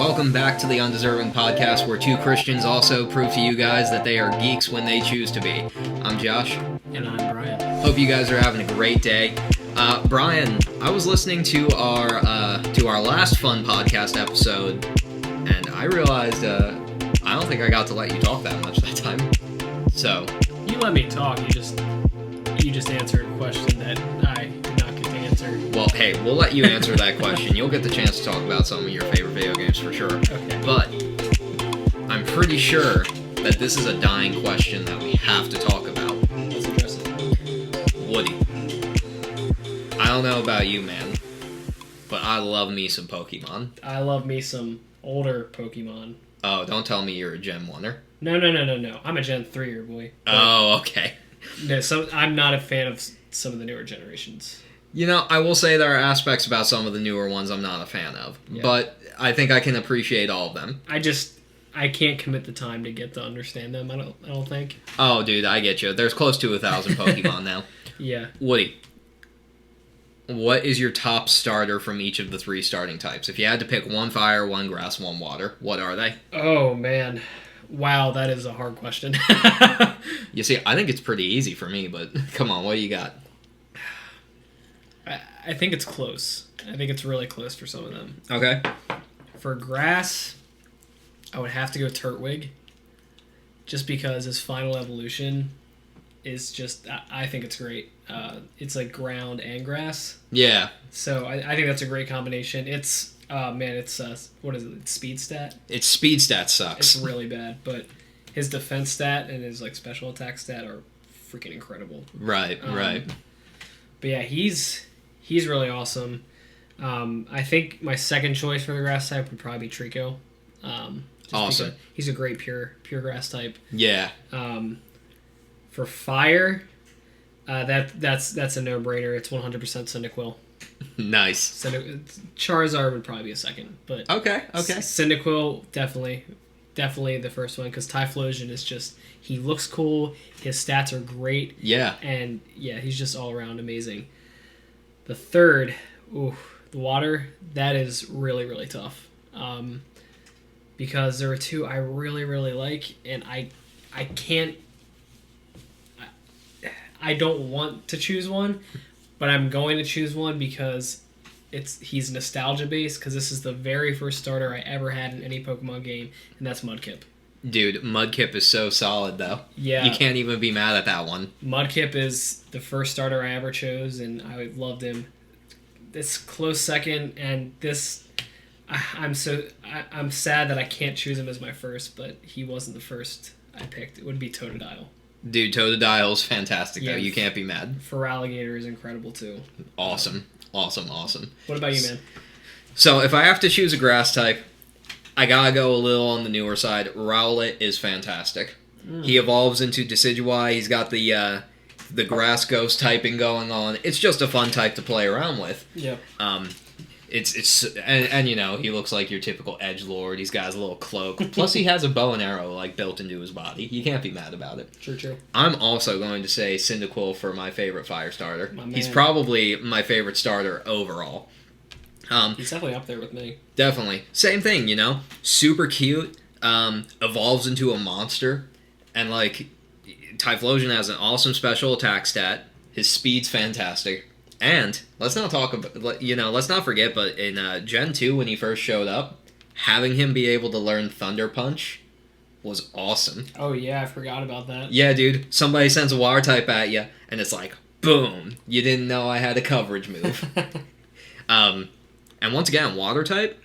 welcome back to the Undeserving podcast, where two Christians also prove to you guys that they are geeks when they choose to be. I'm Josh. And I'm Bryan. Hope you guys are having a great day. Bryan, I was listening to our last fun podcast episode, and I realized I don't think I got to let you talk that much that time. So You let me talk. You just answered a question that I did not get to answer. Well, hey, we'll let you answer that question. You'll get the chance to talk about some of your favorite video games for sure. Okay. But I'm pretty sure that this is a dying question that we have to talk about. Let's address it. Woody. I don't know about you, man, but I love me some Pokemon. I love me some older Pokemon. Oh, don't tell me you're a Gen 1er. No. I'm a Gen 3er, boy. Oh, okay. No, I'm not a fan of some of the newer generations. You know, I will say there are aspects about some of the newer ones I'm not a fan of, but I think I can appreciate all of them. I can't commit the time to get to understand them, I don't think. Oh, dude, I get you. There's close to 1,000 Pokemon now. Yeah. Woody, what is your top starter from each of the three starting types? If you had to pick one fire, one grass, one water, what are they? Oh, man. Wow, that is a hard question. You see, I think it's pretty easy for me, but come on, what do you got? I think it's close. I think it's really close for some of them. Okay. For grass, I would have to go Turtwig. Just because his final evolution is just... I think it's great. It's like ground and grass. Yeah. So I think that's a great combination. It's... it's... what is it? It's speed stat? Its speed stat sucks. It's really bad, but his defense stat and his like special attack stat are freaking incredible. Right. But yeah, he's really awesome. I think my second choice for the grass type would probably be Trico. Awesome. He's a great pure grass type. Yeah. For fire, that's a no-brainer. It's 100% Cyndaquil. Nice. Charizard would probably be a second, but okay. Cyndaquil definitely the first one, because Typhlosion is just, he looks cool, his stats are great, and he's just all around amazing. The third, the water, that is really, really tough, because there are two I really, really like, and I don't want to choose one, but I'm going to choose one because he's nostalgia based, because this is the very first starter I ever had in any Pokemon game, and that's Mudkip. Dude, Mudkip is so solid, though. Yeah. You can't even be mad at that one. Mudkip is the first starter I ever chose, and I loved him. This close second, and this... I'm sad that I can't choose him as my first, but he wasn't the first I picked. It would be Totodile. Dude, Totodile's fantastic, though. You can't be mad. Feraligatr is incredible, too. Awesome. What about you, man? So, if I have to choose a grass type, I gotta go a little on the newer side. Rowlet is fantastic. He evolves into Decidueye. He's got the grass ghost typing going on. It's just a fun type to play around with. Yep. And you know, he looks like your typical edgelord. He's got his little cloak. Plus, he has a bow and arrow like built into his body. You can't be mad about it. True. I'm also going to say Cyndaquil for my favorite fire starter. He's probably my favorite starter overall. He's definitely up there with me. Definitely. Same thing, you know? Super cute. Evolves into a monster. And, like, Typhlosion has an awesome special attack stat. His speed's fantastic. And, let's not forget, but in Gen 2, when he first showed up, having him be able to learn Thunder Punch was awesome. Oh, yeah, I forgot about that. Yeah, dude. Somebody sends a water type at you, and it's like, boom! You didn't know I had a coverage move. And once again, water type,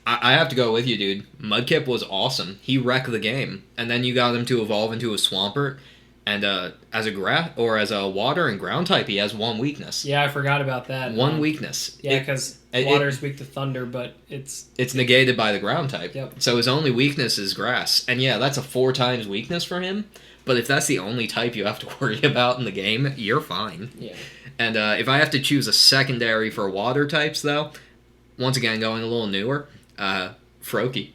I have to go with you, dude. Mudkip was awesome. He wrecked the game. And then you got him to evolve into a Swampert. And as a water and ground type, he has one weakness. Yeah, I forgot about that. One weakness. Yeah, because water's weak to thunder, but it's negated by the ground type. Yep. So his only weakness is grass. And yeah, that's a 4 times weakness for him. But if that's the only type you have to worry about in the game, you're fine. Yeah. And if I have to choose a secondary for water types, though, once again, going a little newer, Froakie.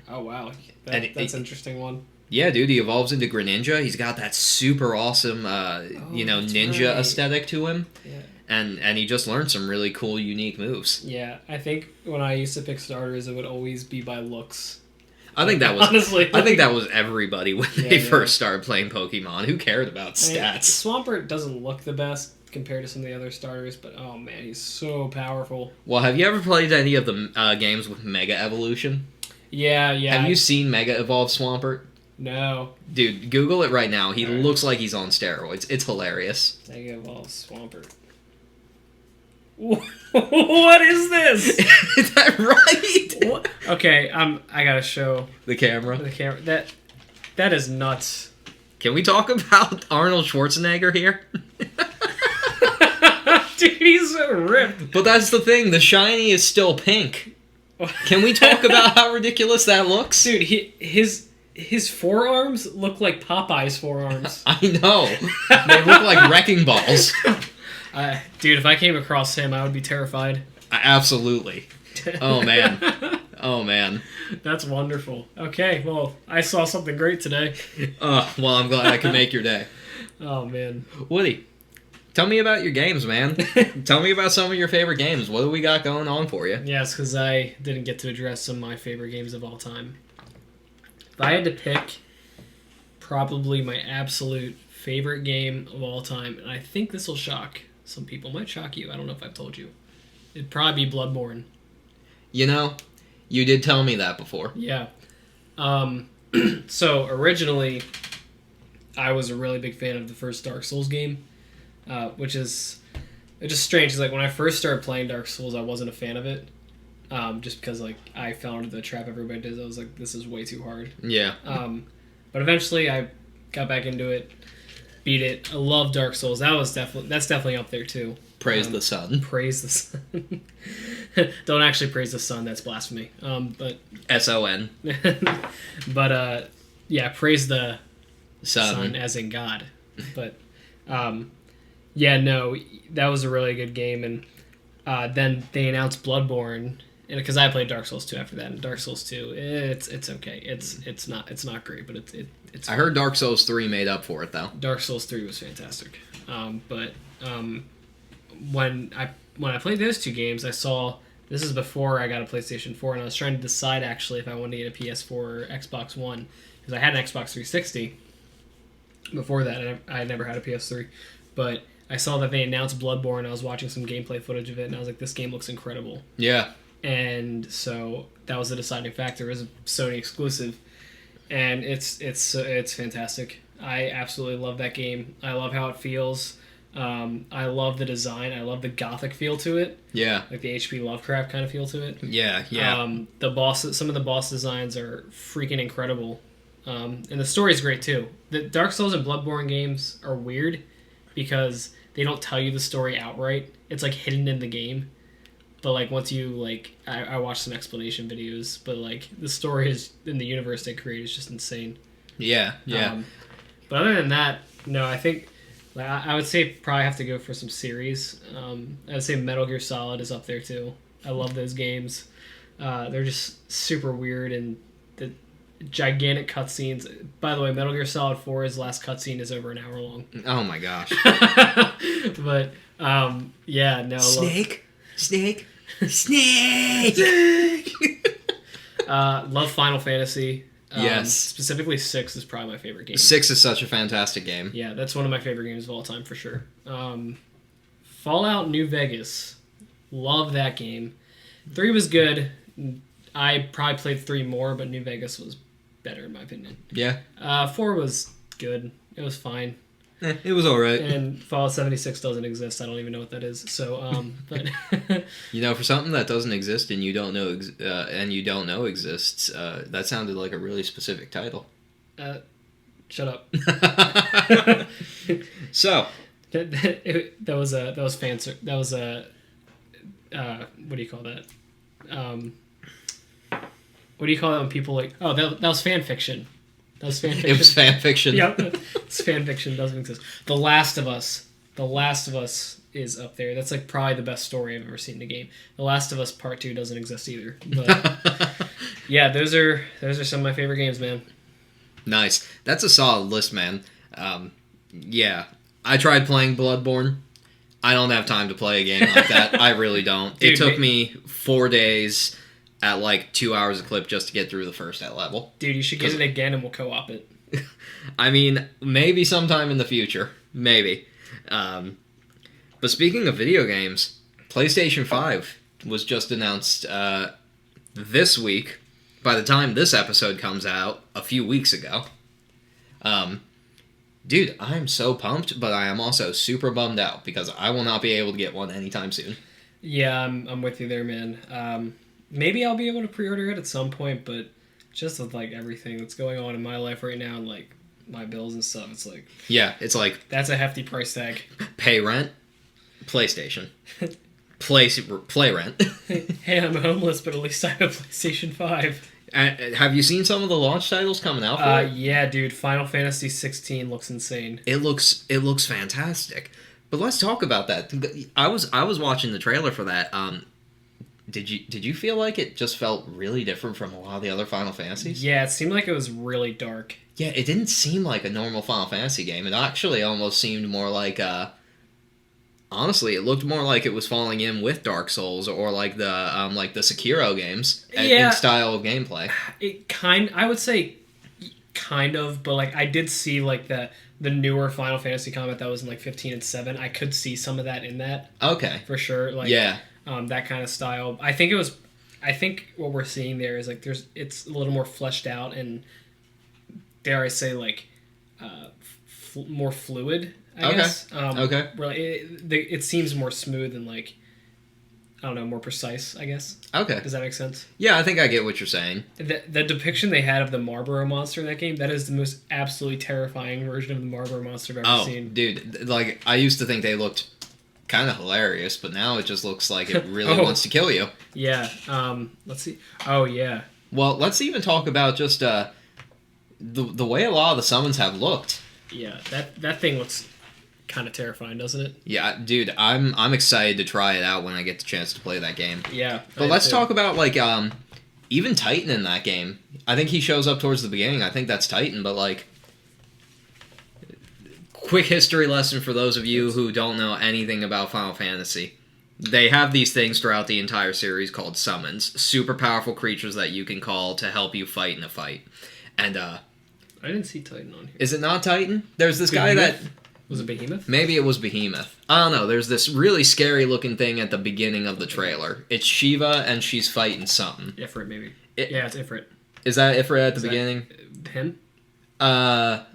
Oh, wow. That's an interesting one. Yeah, dude, he evolves into Greninja. He's got that super awesome, ninja aesthetic to him. Yeah. and he just learned some really cool, unique moves. Yeah, I think when I used to pick starters, it would always be by looks. I think that was honestly. I think that was everybody when they first started playing Pokemon. Who cared about stats? Swampert doesn't look the best compared to some of the other starters, but oh man, he's so powerful. Well, have you ever played any of the games with Mega Evolution? Yeah. Have you seen Mega Evolve Swampert? No. Dude, Google it right now. He looks like he's on steroids. It's hilarious. Mega Evolve Swampert. What is this? Is that right? What? Okay, I gotta show the camera. That is nuts. Can we talk about Arnold Schwarzenegger here? Dude, he's so ripped. But that's the thing. The shiny is still pink. Can we talk about how ridiculous that looks? Dude, his forearms look like Popeye's forearms. I know. They look like wrecking balls. Dude, if I came across him, I would be terrified. Absolutely. Oh, man. That's wonderful. Okay, well, I saw something great today. Well, I'm glad I could make your day. Oh, man. Woody, tell me about your games, man. Tell me about some of your favorite games. What do we got going on for you? Yes, because I didn't get to address some of my favorite games of all time. If I had to pick probably my absolute favorite game of all time, and I think this will shock some people. Might shock you. I don't know if I've told you. It'd probably be Bloodborne. You know, you did tell me that before. Yeah. So, originally, I was a really big fan of the first Dark Souls game, which is... It's just strange, because like, when I first started playing Dark Souls, I wasn't a fan of it. Just because like I fell into the trap everybody does. I was like, this is way too hard. Yeah. But eventually I got back into it, beat it. I love Dark Souls. That's definitely up there too. Praise the sun. Praise the sun. Don't actually praise the sun. That's blasphemy. But SON. But yeah, praise the sun as in God. But yeah, no, that was a really good game. And then they announced Bloodborne. And because I played Dark Souls 2 after that, and Dark Souls 2, it's okay. It's not great, but it's. I heard Dark Souls 3 made up for it though. Dark Souls 3 was fantastic, but when I played those two games, I saw this is before I got a PlayStation 4, and I was trying to decide actually if I wanted to get a PS4 or Xbox One because I had an Xbox 360 before that, and I never had a PS3, but I saw that they announced Bloodborne. I was watching some gameplay footage of it, and I was like, this game looks incredible. Yeah. And so that was the deciding factor. It was a Sony exclusive, and it's fantastic. I absolutely love that game. I love how it feels. I love the design. I love the gothic feel to it. Yeah, like the H.P. Lovecraft kind of feel to it. Yeah. Some of the boss designs are freaking incredible, and the story's great too. The Dark Souls and Bloodborne games are weird because they don't tell you the story outright. It's like hidden in the game. But, like, once you, like... I watched some explanation videos, but, like, the story is in the universe they create is just insane. Yeah. But other than that, no, I think... Like, I would say probably have to go for some series. I would say Metal Gear Solid is up there, too. I love those games. They're just super weird, and the gigantic cutscenes... By the way, Metal Gear Solid 4's last cutscene is over an hour long. Oh, my gosh. But, yeah, no... Snake! Love Final Fantasy. Yes. Specifically 6 is probably my favorite game. 6 is such a fantastic game. Yeah, that's one of my favorite games of all time for sure. Fallout New Vegas. Love that game. 3 was good. I probably played 3 more, but New Vegas was better in my opinion. Yeah. 4 was good. It was fine. It was alright. And Fallout 76 doesn't exist. I don't even know what that is. So, but you know, for something that doesn't exist and you don't know exists, that sounded like a really specific title. Shut up. So that was fancy. That was a what do you call that? What do you call that when people like? Oh, that was fan fiction. That was fan fiction. It was fan fiction. Yep, it's fan fiction. Doesn't exist. The Last of Us. The Last of Us is up there. That's like probably the best story I've ever seen in a game. The Last of Us Part 2 doesn't exist either. But yeah, those are some of my favorite games, man. Nice. That's a solid list, man. Yeah, I tried playing Bloodborne. I don't have time to play a game like that. I really don't. Dude, it took me 4 days at like 2 hours a clip just to get through the first level. Dude, you should get it again and we'll co-op it. I mean, maybe sometime in the future. Maybe. But speaking of video games, PlayStation 5 was just announced this week. By the time this episode comes out, a few weeks ago. Dude, I am so pumped, but I am also super bummed out because I will not be able to get one anytime soon. Yeah, I'm with you there, man. Maybe I'll be able to pre-order it at some point, but just with like everything that's going on in my life right now, and like my bills and stuff, it's like... Yeah, it's like... That's a hefty price tag. Pay rent, PlayStation. Play rent. Hey, I'm homeless, but at least I have a PlayStation 5. Have you seen some of the launch titles coming out for it? Yeah, dude. Final Fantasy 16 looks insane. It looks fantastic. But let's talk about that. I was watching the trailer for that. Did you feel like it just felt really different from a lot of the other Final Fantasies? Yeah, it seemed like it was really dark. Yeah, it didn't seem like a normal Final Fantasy game. It actually almost seemed more like honestly, it looked more like it was falling in with Dark Souls or like the Sekiro games in style of gameplay. I would say kind of, but like I did see like the newer Final Fantasy combat that was in like 15 and 7. I could see some of that in that. Okay. For sure. Like yeah. That kind of style. I think what we're seeing there is like it's a little more fleshed out and dare I say like more fluid. I guess. Okay. Really, it seems more smooth and like, I don't know, more precise, I guess. Okay. Does that make sense? Yeah, I think I get what you're saying. The depiction they had of the Marlboro monster in that game, that is the most absolutely terrifying version of the Marlboro monster I've ever seen. Dude, like, I used to think they looked kind of hilarious, but now it just looks like it really wants to kill you. Yeah. Let's see. Oh, yeah. Well, let's even talk about just the way a lot of the summons have looked. Yeah, that thing looks kind of terrifying, doesn't it? Yeah, dude, I'm excited to try it out when I get the chance to play that game. Yeah. But let's talk about like even Titan in that game. I think he shows up towards the beginning. I think that's Titan, but like quick history lesson for those of you who don't know anything about Final Fantasy. They have these things throughout the entire series called summons, super powerful creatures that you can call to help you fight in a fight. And I didn't see Titan on here. Is it not Titan? There's this guy that... Was it Behemoth? Maybe it was Behemoth. I don't know. There's this really scary looking thing at the beginning of the trailer. It's Shiva and she's fighting something. Ifrit, maybe. Yeah, it's Ifrit. Is that Ifrit at the beginning? Him? I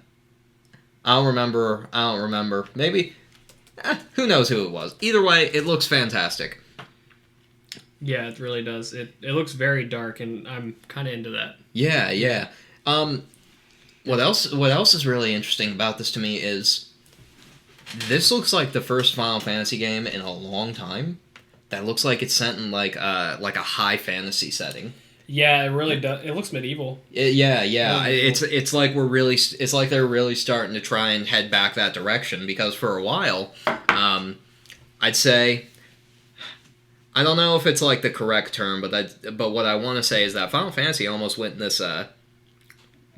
don't remember. Maybe. Who knows who it was. Either way, it looks fantastic. Yeah, it really does. It looks very dark, and I'm kind of into that. Yeah. What else is really interesting about this to me is this looks like the first Final Fantasy game in a long time that looks like it's set in like a high fantasy setting. Yeah, it really does. It looks medieval. Yeah. It's like they're really starting to try and head back that direction because for a while, I'd say, I don't know if it's like the correct term, but what I want to say is that Final Fantasy almost went in this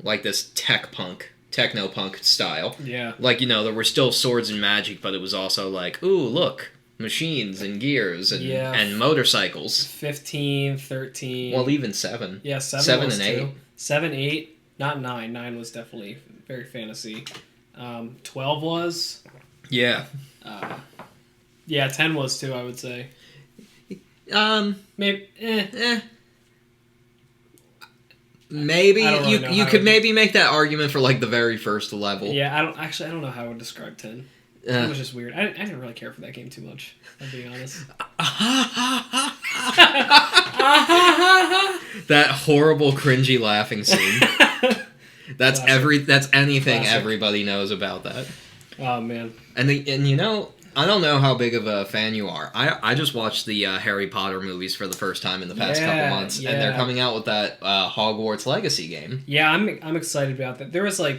like this techno punk style. Yeah. Like, there were still swords and magic, but it was also like, ooh, look, machines and gears and motorcycles. 15, 13. Well, even 7. Yeah, 7 and 8. 7, 8, not 9. 9 was definitely very fantasy. 12 was. Yeah. Yeah, 10 was too, I would say. Maybe. Maybe you could maybe make that argument for like the very first level. Yeah, I don't know how I would describe 10. It was just weird. I didn't really care for that game too much, I'm being honest. That horrible cringy laughing scene. That's anything Classic. Everybody knows about that. Oh man. And I don't know how big of a fan you are. I just watched the Harry Potter movies for the first time in the past couple months, and they're coming out with that Hogwarts Legacy game. Yeah, I'm excited about that. There was I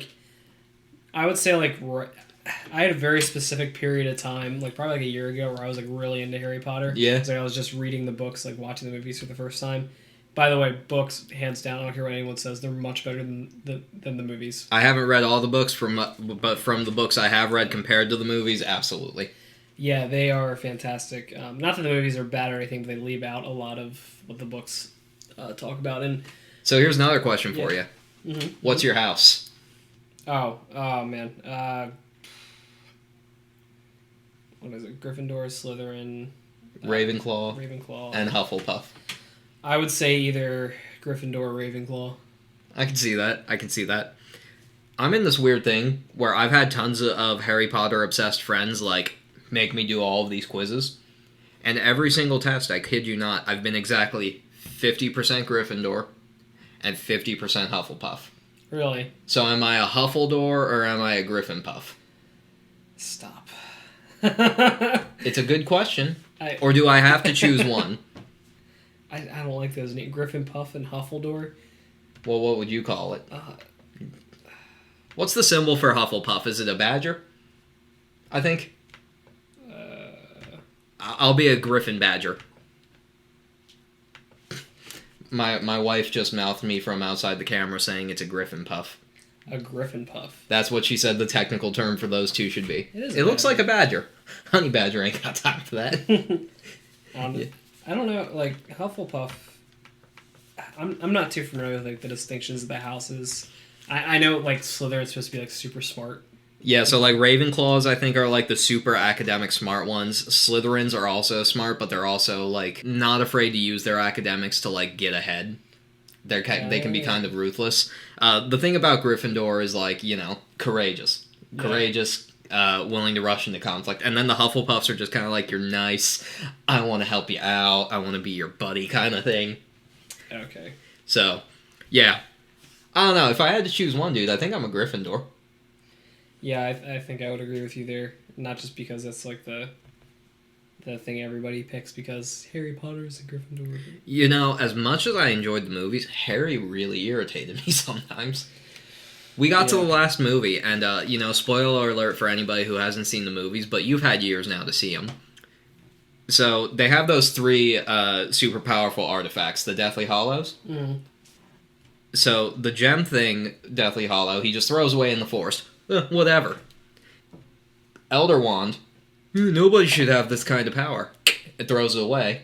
would say I had a very specific period of time, probably a year ago, where I was really into Harry Potter. Yeah. I was just reading the books, watching the movies for the first time. By the way, books, hands down, I don't care what anyone says, they're much better than the movies. I haven't read all the books, but from the books I have read compared to the movies, absolutely. Yeah, they are fantastic. Not that the movies are bad or anything, but they leave out a lot of what the books talk about. And so here's another question for you. Mm-hmm. What's your house? Oh man. What is it? Gryffindor, Slytherin, Ravenclaw, and Hufflepuff. I would say either Gryffindor or Ravenclaw. I can see that. I'm in this weird thing where I've had tons of Harry Potter obsessed friends like make me do all of these quizzes, and every single test, I kid you not, I've been exactly 50% Gryffindor and 50% Hufflepuff. Really? So am I a Huffledore or am I a Griffinpuff? Stop. It's a good question. Or do I have to choose one? I don't like those names. Griffinpuff and Huffledore. Well, what would you call it? What's the symbol for Hufflepuff? Is it a badger? I think. I'll be a Griffin badger. My wife just mouthed me from outside the camera saying it's a Griffinpuff. A Griffinpuff. That's what she said the technical term for those two should be. It looks like a badger. Honey badger ain't got time for that. Yeah. I don't know, like, Hufflepuff, I'm not too familiar with, like, the distinctions of the houses. I know, like, Slytherin's supposed to be, like, super smart. Yeah, so, like, Ravenclaws, I think, are, like, the super academic smart ones. Slytherins are also smart, but they're also, like, not afraid to use their academics to, like, get ahead. They can be kind of ruthless. The thing about Gryffindor is, like, you know, courageous. Courageous, willing to rush into conflict. And then the Hufflepuffs are just kind of like, you're nice, I want to help you out, I want to be your buddy kind of thing. Okay. So, yeah. I don't know, if I had to choose one, dude, I think I'm a Gryffindor. Yeah, I think I would agree with you there. Not just because that's, like, the thing everybody picks, because Harry Potter is a Gryffindor. You know, as much as I enjoyed the movies, Harry really irritated me sometimes. We got to the last movie, and, you know, spoiler alert for anybody who hasn't seen the movies, but you've had years now to see them. So, they have those 3 super powerful artifacts, the Deathly Hallows. Mm-hmm. So, the gem thing, Deathly Hallow, he just throws away in the forest. Whatever. Elder Wand, nobody should have this kind of power. It throws it away.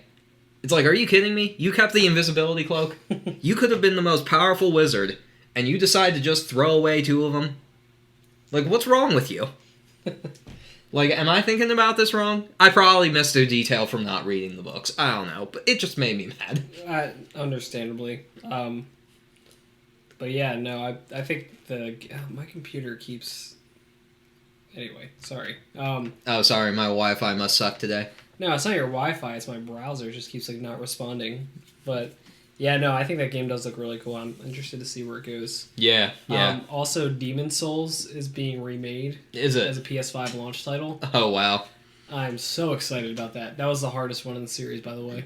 It's like, are you kidding me? You kept the invisibility cloak? You could have been the most powerful wizard, and you decide to just throw away 2 of them? Like, what's wrong with you? Like, am I thinking about this wrong? I probably missed a detail from not reading the books. I don't know, but it just made me mad. Understandably. But yeah, no, I think my computer keeps... Anyway, sorry. Oh, sorry, my Wi-Fi must suck today. No, it's not your Wi-Fi, it's my browser. It just keeps, like, not responding. But, yeah, no, I think that game does look really cool. I'm interested to see where it goes. Yeah. Also, Demon's Souls is being remade. Is it? As a PS5 launch title. Oh, wow. I'm so excited about that. That was the hardest one in the series, by the way.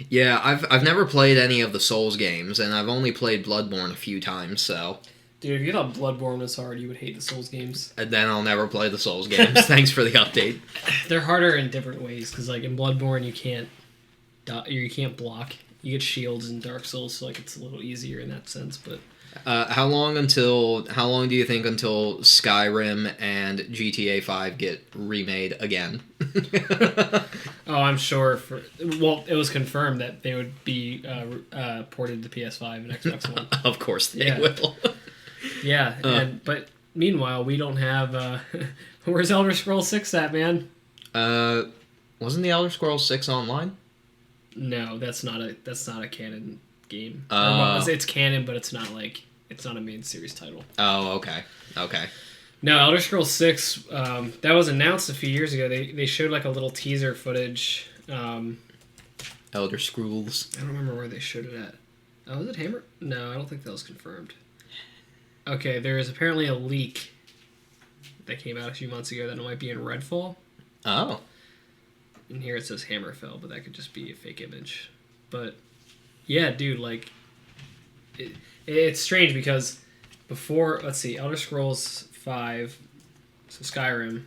Yeah, I've never played any of the Souls games, and I've only played Bloodborne a few times, so... Dude, if you thought Bloodborne was hard, you would hate the Souls games. And then I'll never play the Souls games. Thanks for the update. They're harder in different ways, because, like, in Bloodborne, you can't block. You get shields in Dark Souls, so, like, it's a little easier in that sense, but... How long do you think until Skyrim and GTA 5 get remade again? Oh, I'm sure it was confirmed that they would be ported to PS5 and Xbox One. Of course they will. Yeah, but meanwhile, we don't have... where's Elder Scrolls 6 at, man? Wasn't the Elder Scrolls 6 online? No, that's not a canon game. It's canon, but it's not a main series title. Oh, okay. No, Elder Scrolls 6, that was announced a few years ago. They showed like a little teaser footage. Elder Scrolls. I don't remember where they showed it at. Oh, was it Hammer? No, I don't think that was confirmed. Okay, there is apparently a leak that came out a few months ago that it might be in Redfall. Oh. And here it says Hammerfell, but that could just be a fake image. But, yeah, dude, like, it's strange because before, let's see, Elder Scrolls 5, so Skyrim,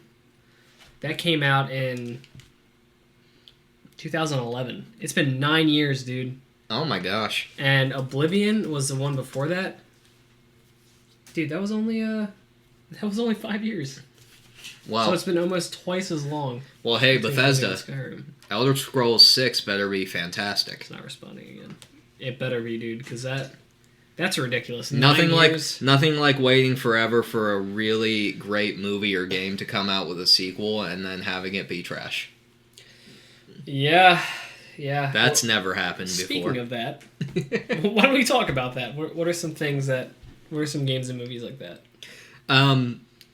that came out in 2011. It's been 9 years, dude. Oh my gosh. And Oblivion was the one before that. Dude, that was only 5 years. Well, so it's been almost twice as long. Well, hey, Bethesda, Elder Scrolls 6 better be fantastic. It's not responding again. It better be, dude, because that's ridiculous. Nothing like waiting forever for a really great movie or game to come out with a sequel and then having it be trash. Yeah. That's never happened before. Speaking of that, why don't we talk about that? What are some games and movies like that?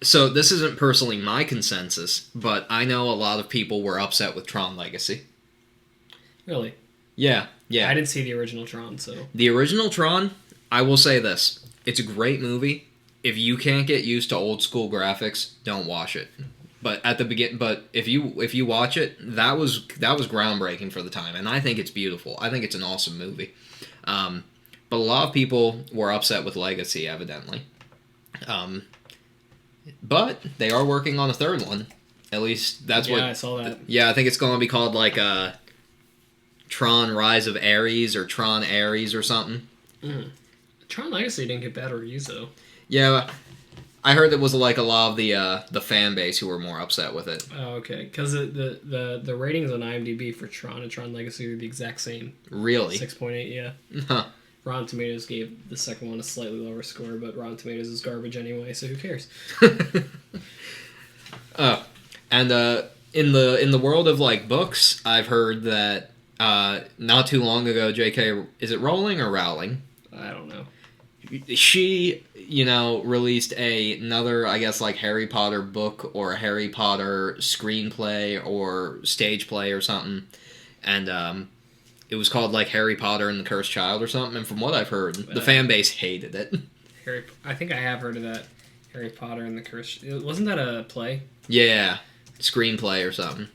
So this isn't personally my consensus, but I know a lot of people were upset with Tron Legacy. Really? Yeah. I didn't see the original Tron, so... The original Tron, I will say this. It's a great movie. If you can't get used to old school graphics, don't watch it. But if you watch it, that was groundbreaking for the time, and I think it's beautiful. I think it's an awesome movie. But a lot of people were upset with Legacy, evidently. But they are working on a third one. At least that's what... Yeah, I saw that. Yeah, I think it's going to be called like Tron Rise of Ares or Tron Ares or something. Tron Legacy didn't get bad reviews though. Yeah, I heard it was like a lot of the fan base who were more upset with it. Oh, okay. Because the ratings on IMDb for Tron and Tron Legacy are the exact same. Really? 6.8, yeah. Huh. Rotten Tomatoes gave the second one a slightly lower score, but Rotten Tomatoes is garbage anyway, so who cares? And in the world of like books, I've heard that not too long ago, J.K. is it Rowling or Rowling? I don't know. She, released another, I guess, like Harry Potter book or a Harry Potter screenplay or stage play or something, and it was called like Harry Potter and the Cursed Child or something. And from what I've heard, the fan base hated it. I think I have heard of that. Harry Potter and the Cursed. Wasn't that a play? Yeah, screenplay or something.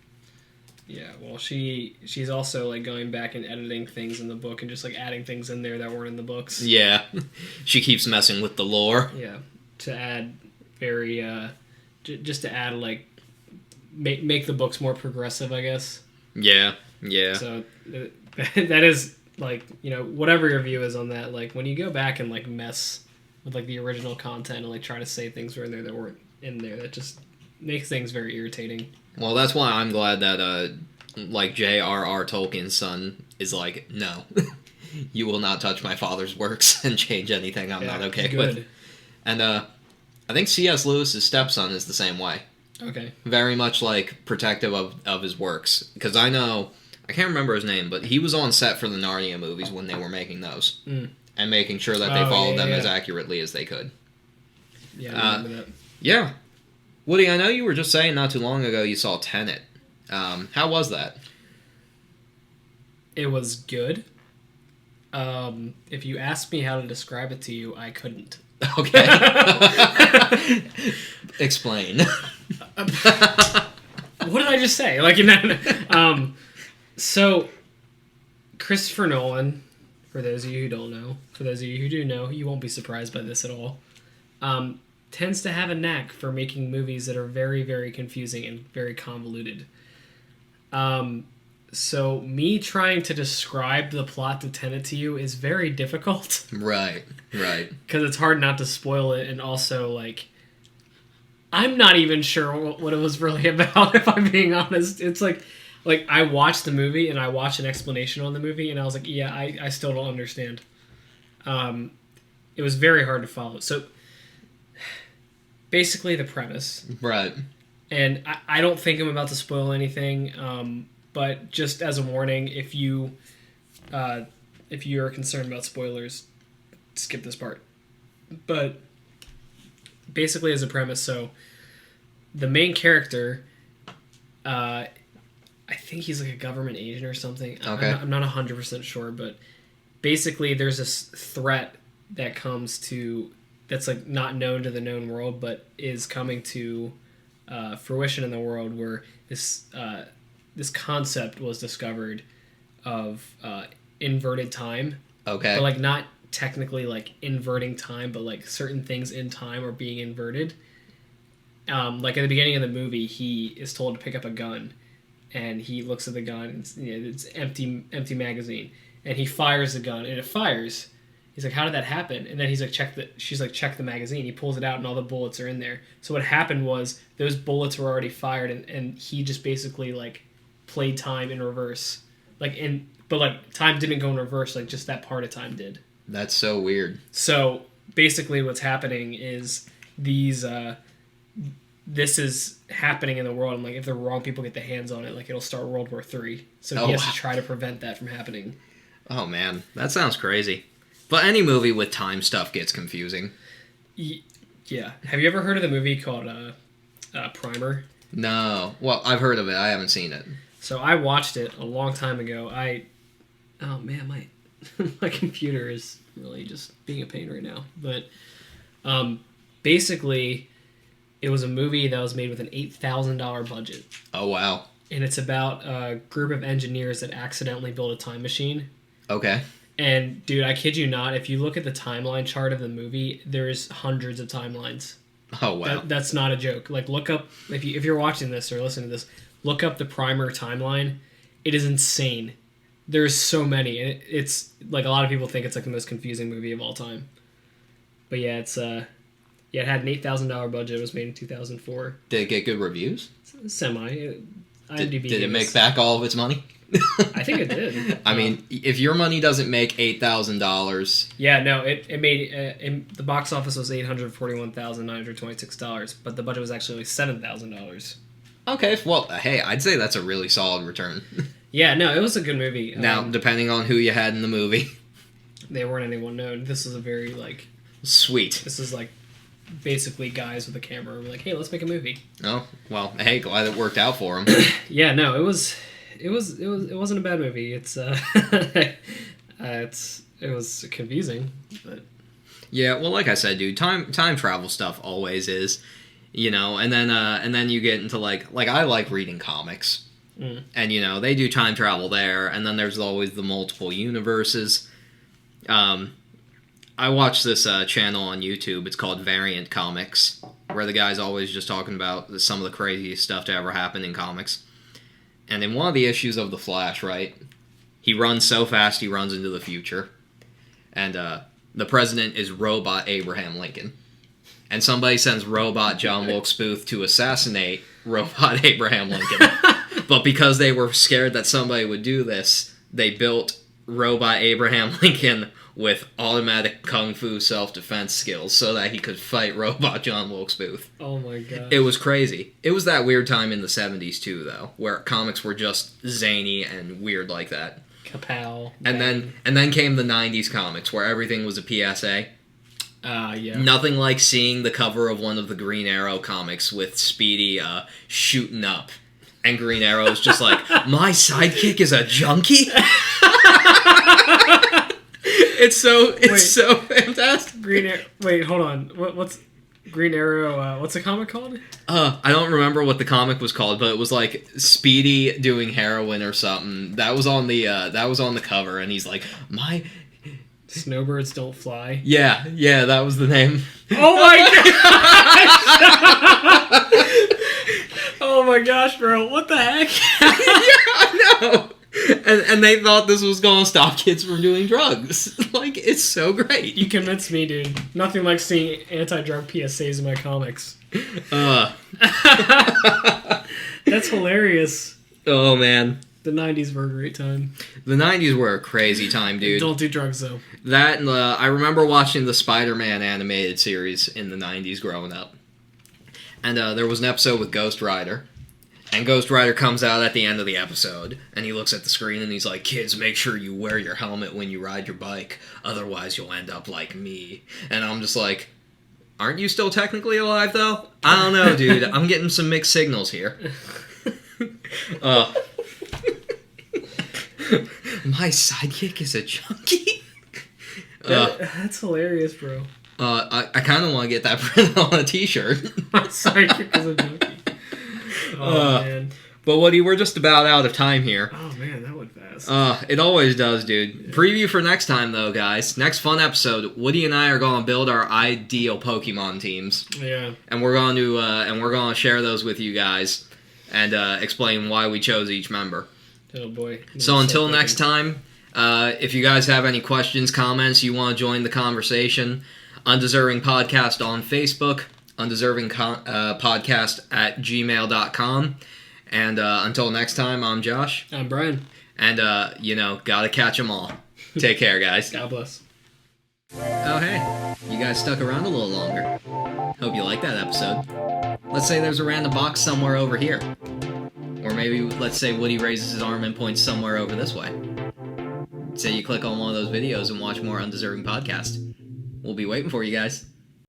Yeah, well, she's also like going back and editing things in the book and just like adding things in there that weren't in the books. Yeah, she keeps messing with the lore. Yeah, to add just to add like make the books more progressive, I guess. Yeah. So that is like whatever your view is on that. Like when you go back and like mess with like the original content and like try to say things were in there that weren't in there, that just makes things very irritating. Well, that's why I'm glad that, like, J.R.R. Tolkien's son is like, no, you will not touch my father's works and change anything I'm not okay with. And I think C.S. Lewis's stepson is the same way. Okay. Very much, like, protective of his works. Because I can't remember his name, but he was on set for the Narnia movies when they were making those. And making sure that they followed them as accurately as they could. Yeah, I remember that. Yeah. Woody, I know you were just saying not too long ago you saw Tenet. How was that? It was good. If you asked me how to describe it to you, I couldn't. Okay. Explain. What did I just say? So, Christopher Nolan, for those of you who don't know, for those of you who do know, you won't be surprised by this at all, tends to have a knack for making movies that are very, very confusing and very convoluted. So me trying to describe the plot to Tenet to you is very difficult. Right. Because it's hard not to spoil it, and also, like, I'm not even sure what it was really about, if I'm being honest. It's like I watched the movie, and I watched an explanation on the movie, and I was like, yeah, I still don't understand. It was very hard to follow. So, basically the premise. Right. And I don't think I'm about to spoil anything, but just as a warning, if you're concerned about spoilers, skip this part. But basically as a premise, so the main character, I think he's like a government agent or something. Okay. I'm not 100% sure, but basically there's this threat that comes to... that's like not known to the known world, but is coming to fruition in the world, where this concept was discovered of inverted time. Okay. But like not technically like inverting time, but like certain things in time are being inverted. Like at the beginning of the movie, he is told to pick up a gun, and he looks at the gun. And it's empty magazine, and he fires the gun, and it fires He's like, how did that happen? And then he's like, she's like, check the magazine. He pulls it out and all the bullets are in there. So what happened was those bullets were already fired and he just basically like played time in reverse. But like time didn't go in reverse, like just that part of time did. That's so weird. So basically what's happening is this is happening in the world, and like if the wrong people get the hands on it, like it'll start World War III. So he has to try to prevent that from happening. Oh man, that sounds crazy. But any movie with time stuff gets confusing. Yeah. Have you ever heard of the movie called Primer? No. Well, I've heard of it. I haven't seen it. So I watched it a long time ago. Oh man, my computer is really just being a pain right now. But basically, it was a movie that was made with an $8,000 budget. Oh wow. And it's about a group of engineers that accidentally built a time machine. Okay. And, dude, I kid you not, if you look at the timeline chart of the movie, there's hundreds of timelines. Oh, wow. That's not a joke. Like, look up, if you're watching this or listening to this, look up the Primer timeline. It is insane. There's so many. And it's, like, a lot of people think it's, like, the most confusing movie of all time. But, yeah, it had an $8,000 budget. It was made in 2004. Did it get good reviews? Semi. Did it make back all of its money? I think it did. I mean, if your money doesn't make $8,000... Yeah, no, it made... the box office was $841,926, but the budget was actually $7,000. Okay, well, hey, I'd say that's a really solid return. Yeah, no, it was a good movie. Now, depending on who you had in the movie... They weren't anyone known. This is a very, like... Sweet. This is, like, basically guys with a camera. We're like, hey, let's make a movie. Oh, well, hey, glad it worked out for them. Yeah, no, it wasn't a bad movie. It was confusing, but yeah. Well, like I said, dude, time travel stuff always is, and then you get into like I like reading comics, and they do time travel there, and then there's always the multiple universes. I watch this channel on YouTube. It's called Variant Comics, where the guy's always just talking about some of the craziest stuff to ever happen in comics. And in one of the issues of The Flash, right, he runs so fast he runs into the future. And the president is Robot Abraham Lincoln. And somebody sends Robot John Wilkes Booth to assassinate Robot Abraham Lincoln. But because they were scared that somebody would do this, they built Robot Abraham Lincoln with automatic kung fu self-defense skills so that he could fight Robot John Wilkes Booth. Oh my god. It was crazy. It was that weird time in the 70s too, though, where comics were just zany and weird like that. Kapow. And then came the 90s comics, where everything was a PSA. Yeah. Nothing like seeing the cover of one of the Green Arrow comics with Speedy shooting up. And Green Arrow is just like, my sidekick is a junkie? It's so fantastic. Wait, hold on. What's Green Arrow? What's the comic called? I don't remember what the comic was called, but it was like Speedy doing heroin or something. That was on the cover, and he's like, my Snowbirds Don't Fly. Yeah, that was the name. Oh my gosh! Oh my gosh, bro! What the heck? Yeah, I know. And they thought this was going to stop kids from doing drugs. Like, it's so great. You convinced me, dude. Nothing like seeing anti-drug PSAs in my comics. That's hilarious. Oh, man. The 90s were a great time. The 90s were a crazy time, dude. Don't do drugs, though. That, and I remember watching the Spider-Man animated series in the 90s growing up. And there was an episode with Ghost Rider. And Ghost Rider comes out at the end of the episode, and he looks at the screen and he's like, kids, make sure you wear your helmet when you ride your bike, otherwise you'll end up like me. And I'm just like, aren't you still technically alive, though? I don't know, dude. I'm getting some mixed signals here. My sidekick is a junkie? That's hilarious, bro. I kind of want to get that printed on a t-shirt. My sidekick is a junkie. Oh, man. But Woody, we're just about out of time here. Oh, man, that went fast. It always does, dude. Yeah. Preview for next time, though, guys. Next fun episode, Woody and I are going to build our ideal Pokemon teams. Yeah. And we're going to share those with you guys and explain why we chose each member. Oh, boy. So until next time, If you guys have any questions, comments, you want to join the conversation, Undeserving Podcast on Facebook, Undeserving Podcast at gmail.com. And until next time, I'm Josh. I'm Bryan. And, gotta catch them all. Take care, guys. God bless. Oh, hey. You guys stuck around a little longer. Hope you liked that episode. Let's say there's a random box somewhere over here. Or maybe, let's say Woody raises his arm and points somewhere over this way. Say you click on one of those videos and watch more Undeserving Podcast. We'll be waiting for you guys.